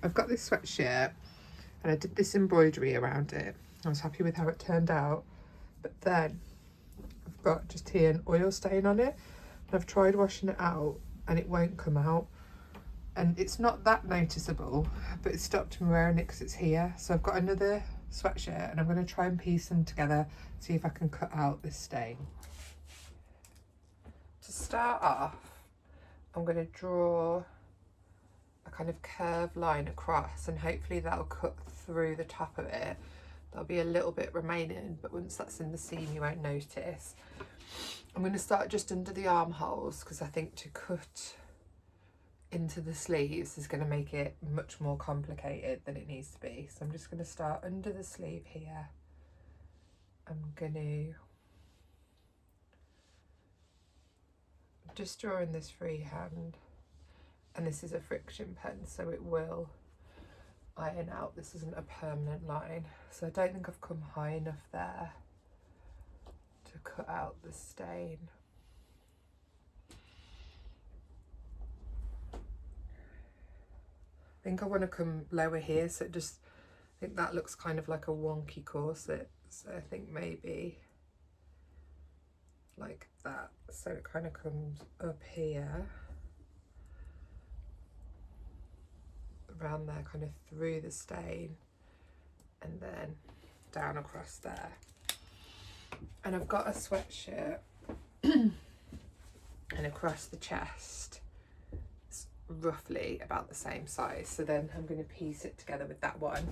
I've got this sweatshirt and I did this embroidery around it. I was happy with how it turned out, but then I've got just here an oil stain on it, and I've tried washing it out and it won't come out, and it's not that noticeable, but it stopped me wearing it because it's here. So I've got another sweatshirt and I'm going to try and piece them together, see if I can cut out this stain. To start off, I'm going to draw a kind of curved line across, and hopefully that'll cut through the top of it. There'll be a little bit remaining, but once that's in the seam you won't notice. I'm going to start just under the armholes because I think to cut into the sleeves is going to make it much more complicated than it needs to be. So I'm just going to start under the sleeve here. I'm going to just draw in this freehand, and this is a friction pen, so it will iron out. This isn't a permanent line, so I don't think I've come high enough there to cut out the stain. I think I want to come lower here, so I think that looks kind of like a wonky corset, so I think maybe like that, so it kind of comes up here, around there, kind of through the stain, and then down across there. And I've got a sweatshirt and across the chest it's roughly about the same size, so then I'm going to piece it together with that one,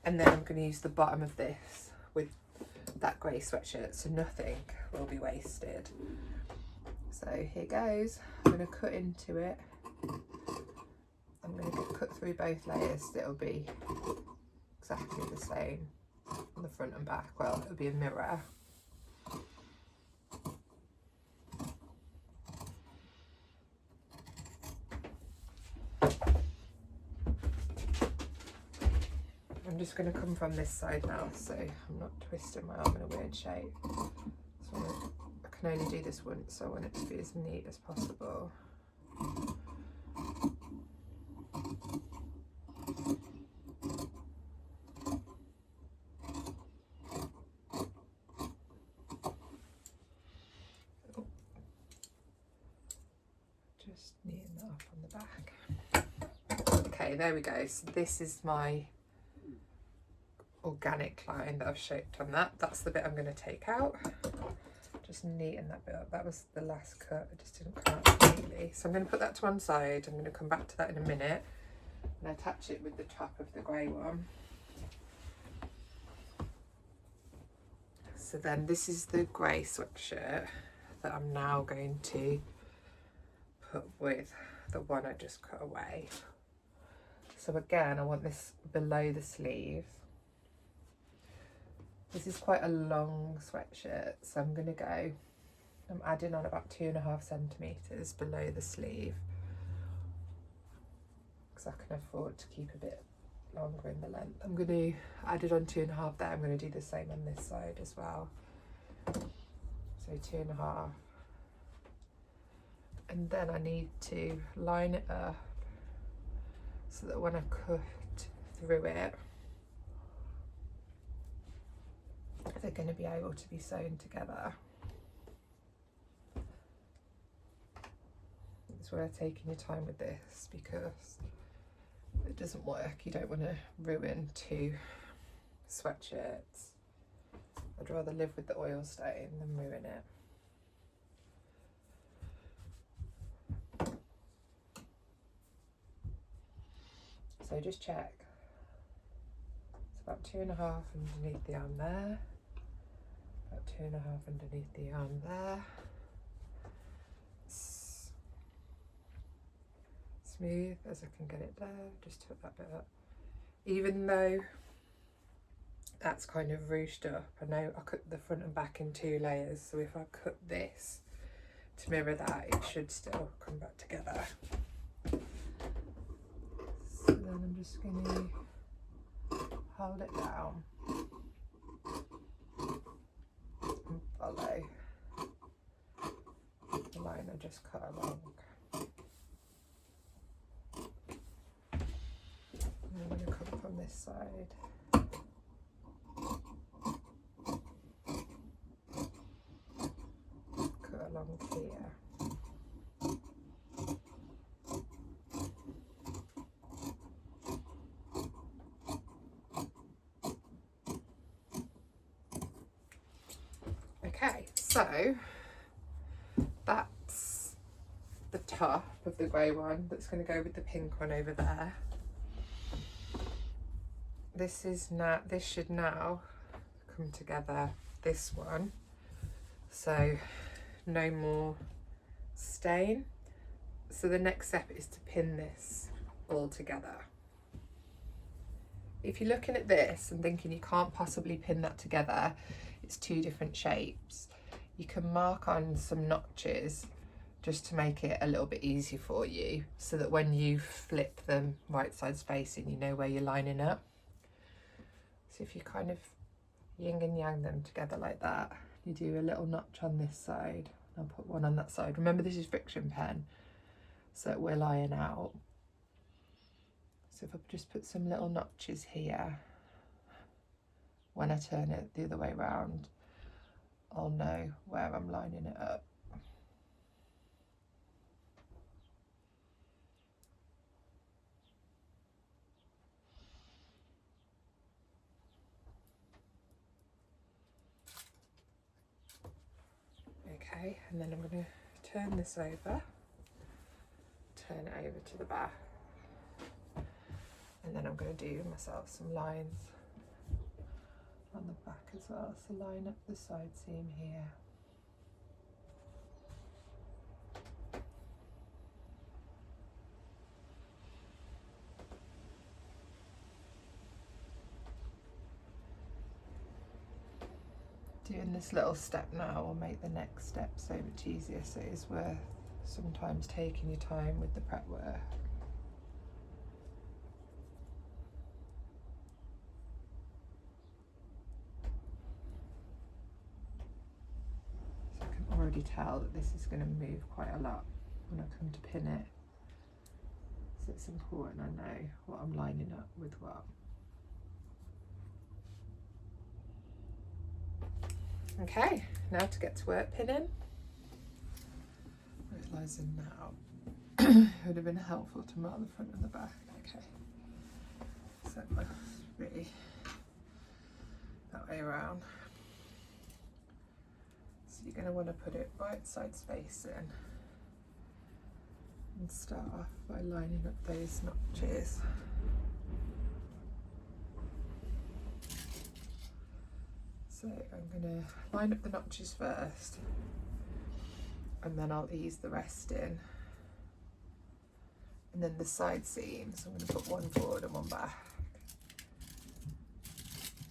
and then I'm going to use the bottom of this with that grey sweatshirt, so nothing will be wasted. So here goes. I'm going to cut into it. I'm going to cut through both layers so it'll be exactly the same on the front and back. Well, it'll be a mirror. I'm just going to come from this side now, so I'm not twisting my arm in a weird shape. So I can only do this once, so I want it to be as neat as possible. Just neaten that up on the back. Okay, there we go. So this is my organic line that I've shaped on that. That's the bit I'm going to take out. Just neaten that bit up. That was the last cut. It just didn't come out completely. So I'm going to put that to one side. I'm going to come back to that in a minute and attach it with the top of the grey one. So then this is the grey sweatshirt that I'm now going to put with the one I just cut away. So again, I want this below the sleeve. This is quite a long sweatshirt, so I'm adding on about 2.5 centimetres below the sleeve, because I can afford to keep a bit longer in the length. I'm going to add it on 2.5 there. I'm going to do the same on this side as well. So 2.5. And then I need to line it up so that when I cut through it, they're going to be able to be sewn together. It's worth taking your time with this because if it doesn't work, you don't want to ruin 2 sweatshirts. I'd rather live with the oil stain than ruin it. So just check. It's about 2.5 underneath the arm there. About 2.5 underneath the arm there. Smooth as I can get it there. Just tuck that bit up. Even though that's kind of ruched up, I know I cut the front and back in 2 layers, so if I cut this to mirror that, it should still come back together. So then I'm just going to hold it down and follow the line I just cut along. this side. Cut along here. Okay, so that's the top of the grey one that's going to go with the pink one over there. This should now come together, this one, so no more stain. So the next step is to pin this all together. If you're looking at this and thinking you can't possibly pin that together, it's two different shapes, you can mark on some notches just to make it a little bit easier for you, so that when you flip them right sides facing, you know where you're lining up. So if you kind of yin and yang them together like that, you do a little notch on this side, I'll put one on that side. Remember, this is friction pen, so it will iron out. So if I just put some little notches here, when I turn it the other way around, I'll know where I'm lining it up. Okay, and then I'm going to turn this over, turn it over to the back, and then I'm going to do myself some lines on the back as well. So line up the side seam here. Doing this little step now will make the next step so much easier, so it is worth sometimes taking your time with the prep work. So I can already tell that this is going to move quite a lot when I come to pin it, so it's important I know what I'm lining up with what. Okay, now to get to work pinning. Realising now it would have been helpful to mark the front and the back. Okay, so it must be that way around. So you're going to want to put it right sides facing and start off by lining up those notches. So I'm going to line up the notches first, and then I'll ease the rest in. And then the side seams, I'm going to put one forward and one back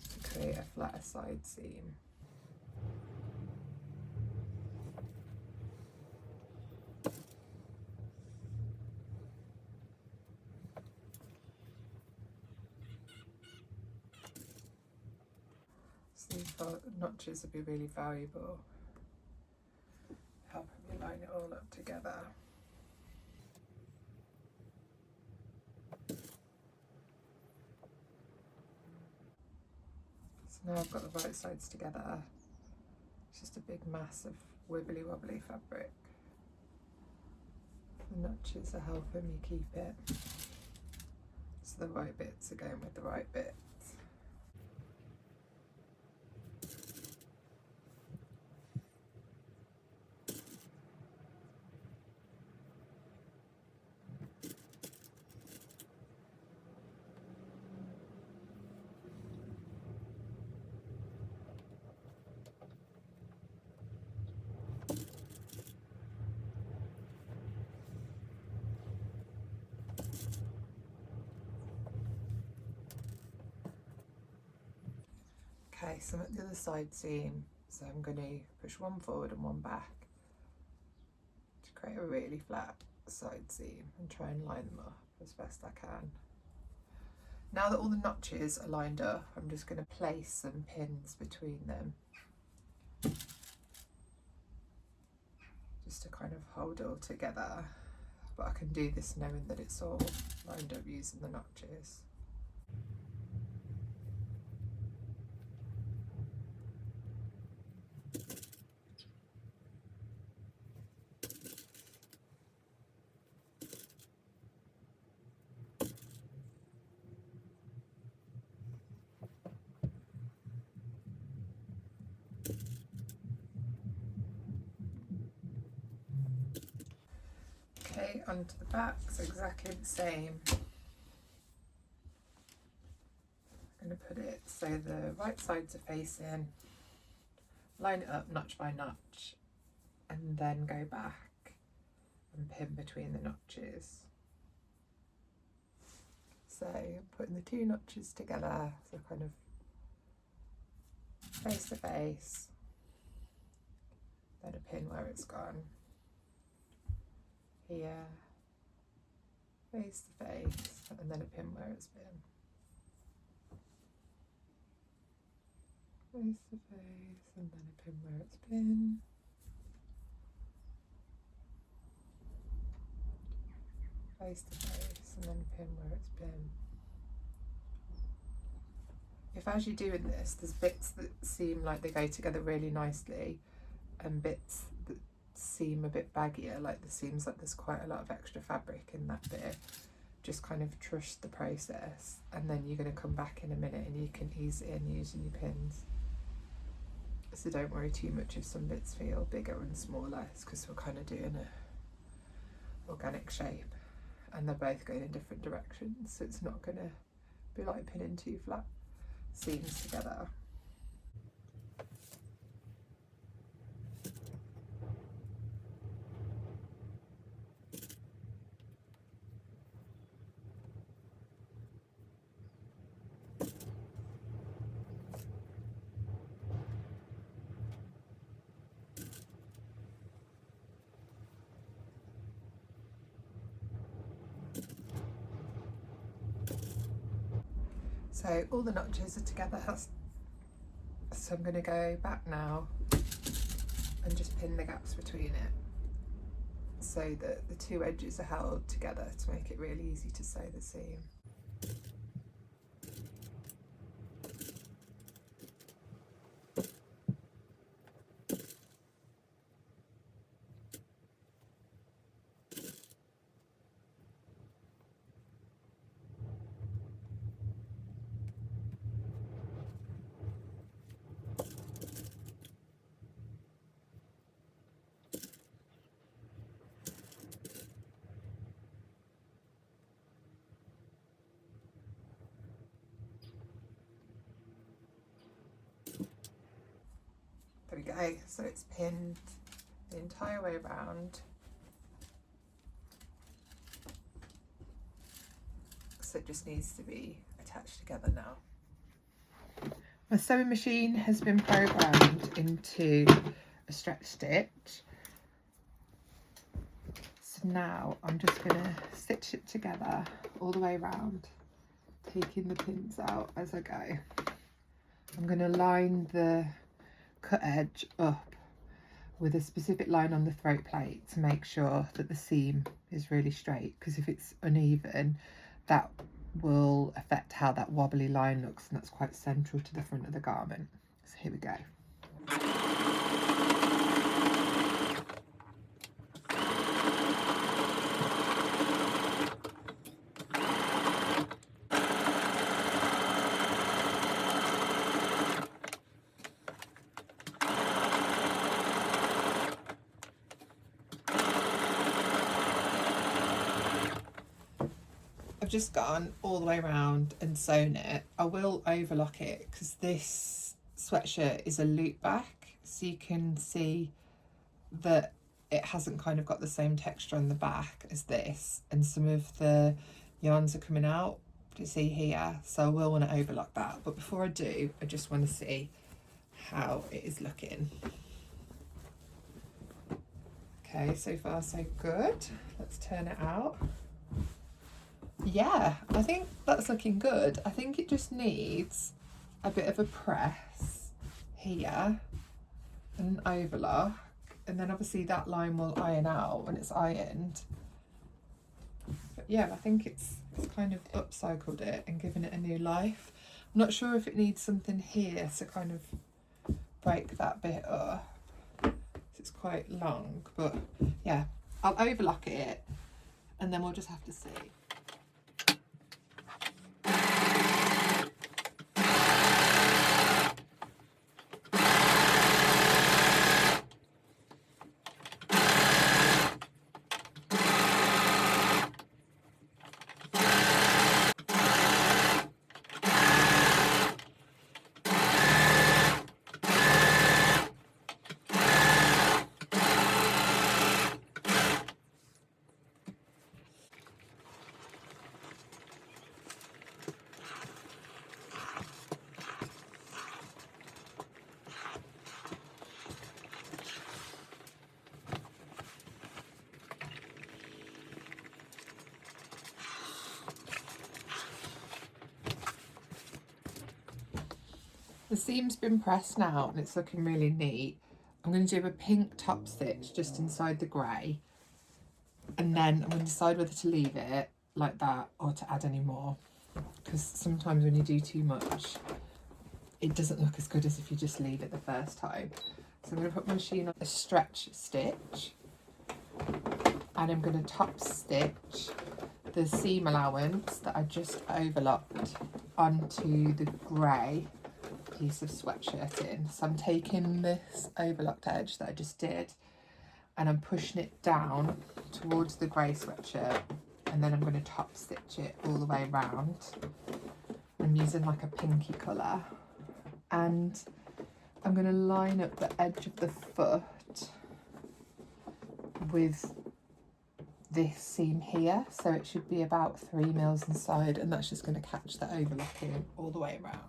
to create a flatter side seam. These notches will be really valuable, helping me line it all up together. So now I've got the right sides together. It's just a big mass of wibbly wobbly fabric. The notches are helping me keep it, so the right bits are going with the right bits. Okay, so I'm at the other side seam, so I'm going to push one forward and one back to create a really flat side seam and try and line them up as best I can. Now that all the notches are lined up, I'm just going to place some pins between them, just to kind of hold it all together, but I can do this knowing that it's all lined up using the notches. Okay, onto the back, so exactly the same. I'm going to put it so the right sides are facing, line it up notch by notch, and then go back and pin between the notches. So putting the two notches together, so kind of face to face, then a pin where it's gone, here, face to face, and then a pin where it's been. Face to face, and then a pin where it's been. Face to face, and then a pin where it's been. If as you're doing this, there's bits that seem like they go together really nicely, and bits that seem a bit baggier, like there seems like there's quite a lot of extra fabric in that bit, just kind of trust the process, and then you're going to come back in a minute and you can ease it in using your pins. So don't worry too much if some bits feel bigger and smaller, it's because we're kind of doing a organic shape and they're both going in different directions, so it's not going to be like pinning two flat seams together. So all the notches are together, so I'm going to go back now and just pin the gaps between it so that the two edges are held together to make it really easy to sew the seam. There we go, so it's pinned the entire way around. So it just needs to be attached together now. My sewing machine has been programmed into a stretch stitch. So now I'm just going to stitch it together all the way around, taking the pins out as I go. I'm going to line the cut edge up with a specific line on the throat plate to make sure that the seam is really straight, because if it's uneven that will affect how that wobbly line looks, and that's quite central to the front of the garment. So here we go. I've just gone all the way around and sewn it. I will overlock it because this sweatshirt is a loop back, so you can see that it hasn't kind of got the same texture on the back as this, and some of the yarns are coming out, do you see here? So I will want to overlock that, but before I do, I just want to see how it is looking. Okay, so far so good. Let's turn it out. Yeah, I think that's looking good. I think it just needs a bit of a press here and an overlock, and then obviously that line will iron out when it's ironed. But yeah, I think it's kind of upcycled it and given it a new life. I'm not sure if it needs something here to kind of break that bit up. It's quite long, but yeah, I'll overlock it and then we'll just have to see. the seam's been pressed now and it's looking really neat. I'm going to do a pink top stitch just inside the grey, and then I'm going to decide whether to leave it like that or to add any more, because sometimes when you do too much it doesn't look as good as if you just leave it the first time. So I'm going to put my machine on a stretch stitch, and I'm going to top stitch the seam allowance that I just overlocked onto the grey piece of sweatshirting. So I'm taking this overlocked edge that I just did and I'm pushing it down towards the grey sweatshirt, and then I'm going to top stitch it all the way around. I'm using like a pinky colour, and I'm going to line up the edge of the foot with this seam here, so it should be about 3 mils inside, and that's just going to catch the overlocking all the way around.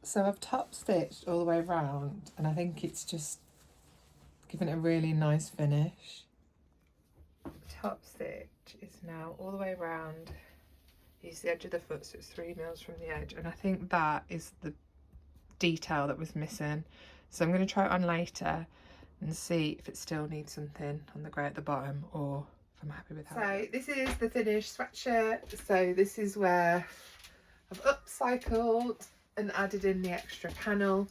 So I've top stitched all the way around, and I think it's just given it a really nice finish. Top stitch is now all the way around. Use the edge of the foot, so it's 3 mils from the edge, and I think that is the detail that was missing. So I'm going to try it on later and see if it still needs something on the grey at the bottom, or if I'm happy with how. So this is the finished sweatshirt. So this is where I've upcycled and added in the extra panel.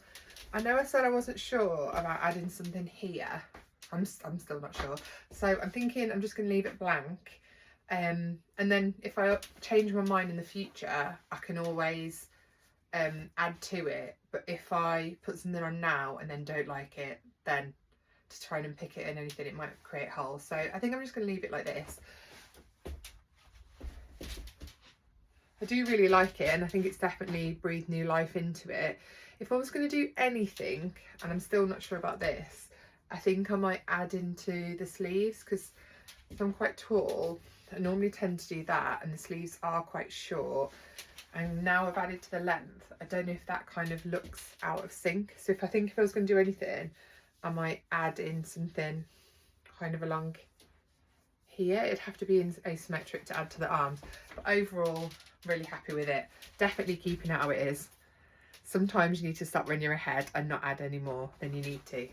I know I said I wasn't sure about adding something here. I'm still not sure. So I'm thinking I'm just going to leave it blank. And then if I change my mind in the future, I can always add to it. But if I put something on now and then don't like it, then to try and pick it in anything, it might create holes. So I think I'm just going to leave it like this. I do really like it, and I think it's definitely breathed new life into it. If I was going to do anything, and I'm still not sure about this, I think I might add into the sleeves, because if I'm quite tall, I normally tend to do that, and the sleeves are quite short. And now I've added to the length, I don't know if that kind of looks out of sync. So if I was going to do anything, I might add in something kind of along here. It'd have to be asymmetric to add to the arms, but overall really happy with it. Definitely keeping it how it is. Sometimes you need to stop when you're ahead and not add any more than you need to.